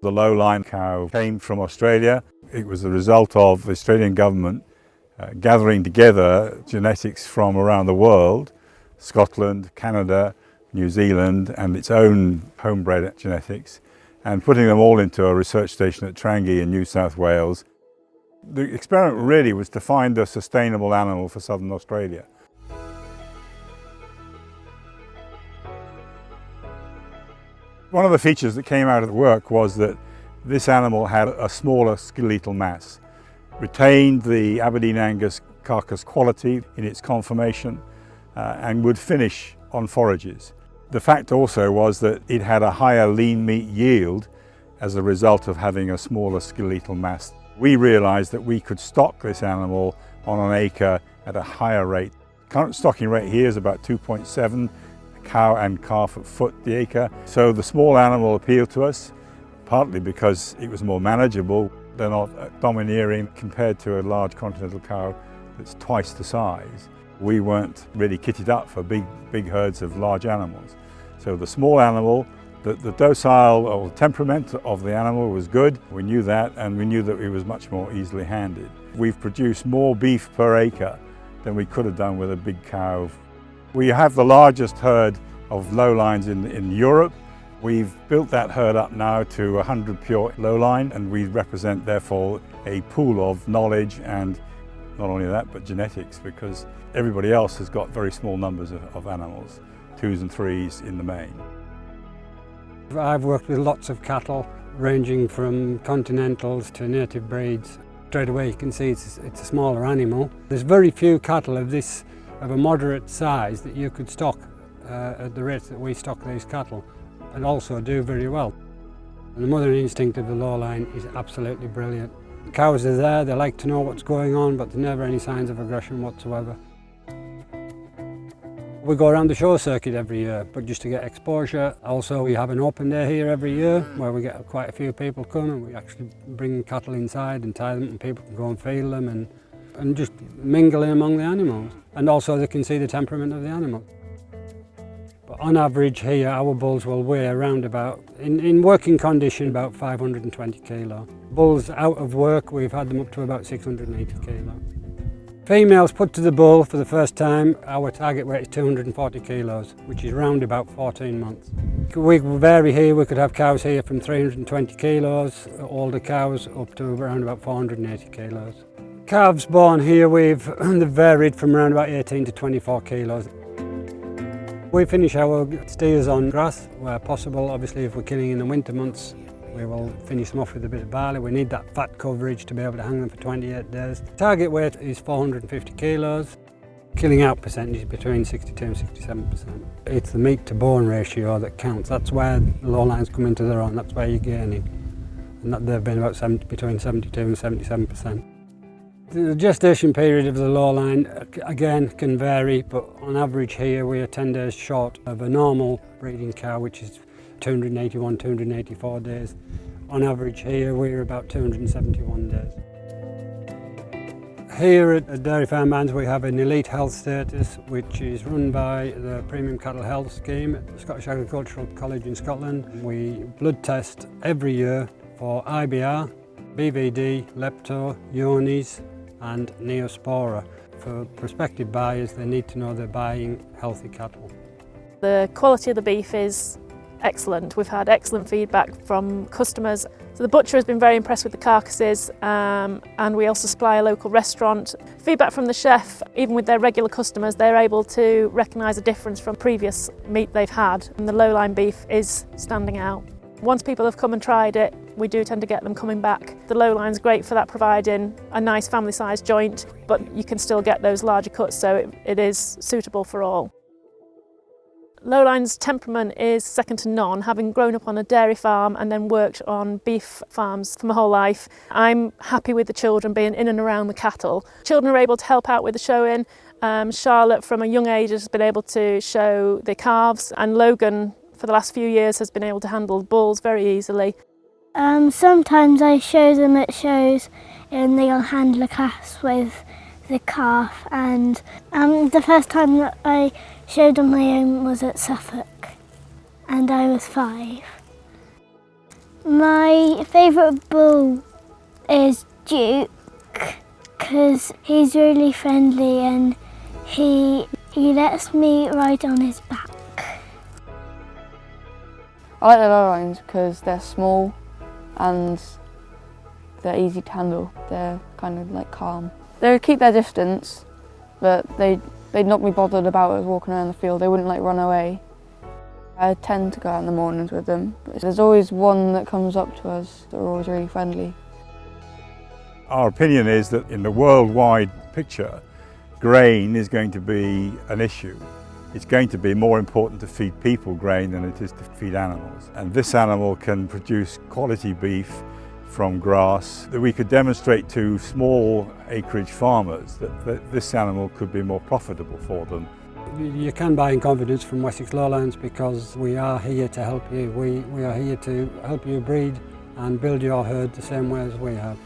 The Lowline cow came from Australia. It was the result of the Australian government gathering together genetics from around the world, Scotland, Canada, New Zealand, and its own homebred genetics, and putting them all into a research station at Trangie in New South Wales. The experiment really was to find a sustainable animal for southern Australia. One of the features that came out of the work was that this animal had a smaller skeletal mass, retained the Aberdeen Angus carcass quality in its conformation, and would finish on forages. The fact also was that it had a higher lean meat yield as a result of having a smaller skeletal mass. We realised that we could stock this animal on an acre at a higher rate. Current stocking rate here is about 2.7 cow and calf at foot the acre. So the small animal appealed to us, partly because it was more manageable. They're not domineering compared to a large continental cow that's twice the size. We weren't really kitted up for big herds of large animals. So the small animal, the docile or temperament of the animal was good. We knew that, and we knew that it was much more easily handled. We've produced more beef per acre than we could have done with a big cow. We have the largest herd of lowlines in Europe. We've built that herd up now to 100 pure lowline, and we represent therefore a pool of knowledge, and not only that but genetics, because everybody else has got very small numbers of animals, 2s and 3s in the main. I've worked with lots of cattle ranging from continentals to native breeds. Straight away you can see it's a smaller animal. There's very few cattle of a moderate size that you could stock at the rate that we stock these cattle, and also do very well. And the mothering instinct of the lowline is absolutely brilliant. The cows are there, they like to know what's going on, but there's never any signs of aggression whatsoever. We go around the show circuit every year, but just to get exposure. Also, we have an open day here every year where we get quite a few people come, and we actually bring cattle inside and tie them, and people can go and feel them and just mingle in among the animals. And also they can see the temperament of the animal. But on average here, our bulls will weigh around about, in working condition, about 520 kilo. Bulls out of work, we've had them up to about 680 kilo. Females put to the bull for the first time, our target weight is 240 kilos, which is around about 14 months. We vary here, we could have cows here from 320 kilos, older cows up to around about 480 kilos. Calves born here, they've varied from around about 18 to 24 kilos. We finish our steers on grass where possible. Obviously, if we're killing in the winter months, we will finish them off with a bit of barley. We need that fat coverage to be able to hang them for 28 days. Target weight is 450 kilos. Killing out percentage is between 62 and 67%. It's the meat to bone ratio that counts. That's where the lowlines come into their own. That's where you're gaining. And that they've been about between 72 and 77%. The gestation period of the lowline, again, can vary, but on average here we are 10 days short of a normal breeding cow, which is 281, 284 days. On average here we're about 271 days. Here at Dairy Farm Bands we have an elite health status, which is run by the Premium Cattle Health Scheme at the Scottish Agricultural College in Scotland. We blood test every year for IBR, BVD, lepto, Johne's and Neospora. For prospective buyers, they need to know they're buying healthy cattle. The quality of the beef is excellent. We've had excellent feedback from customers. So the butcher has been very impressed with the carcasses, and we also supply a local restaurant. Feedback from the chef, even with their regular customers, they're able to recognise a difference from previous meat they've had, and the lowline beef is standing out. Once people have come and tried it, we do tend to get them coming back. The lowline's great for that, providing a nice family-sized joint, but you can still get those larger cuts, so it is suitable for all. Lowline's temperament is second to none. Having grown up on a dairy farm and then worked on beef farms for my whole life, I'm happy with the children being in and around the cattle. Children are able to help out with the showing. Charlotte, from a young age, has been able to show the calves, and Logan, for the last few years, has been able to handle bulls very easily. Sometimes I show them at shows and they'll handle a calf with the calf, and the first time that I showed on my own was at Suffolk and I was 5. My favourite bull is Duke because he's really friendly and he lets me ride on his back. I like the Lowlines because they're small and they're easy to handle. They're kind of like calm. They keep their distance, but they'd not be bothered about us walking around the field. They wouldn't like run away. I tend to go out in the mornings with them, but there's always one that comes up to us that are always really friendly. Our opinion is that in the worldwide picture, grain is going to be an issue. It's going to be more important to feed people grain than it is to feed animals. And this animal can produce quality beef from grass that we could demonstrate to small acreage farmers that this animal could be more profitable for them. You can buy in confidence from Wessex Lowlands because we are here to help you. We are here to help you breed and build your herd the same way as we have.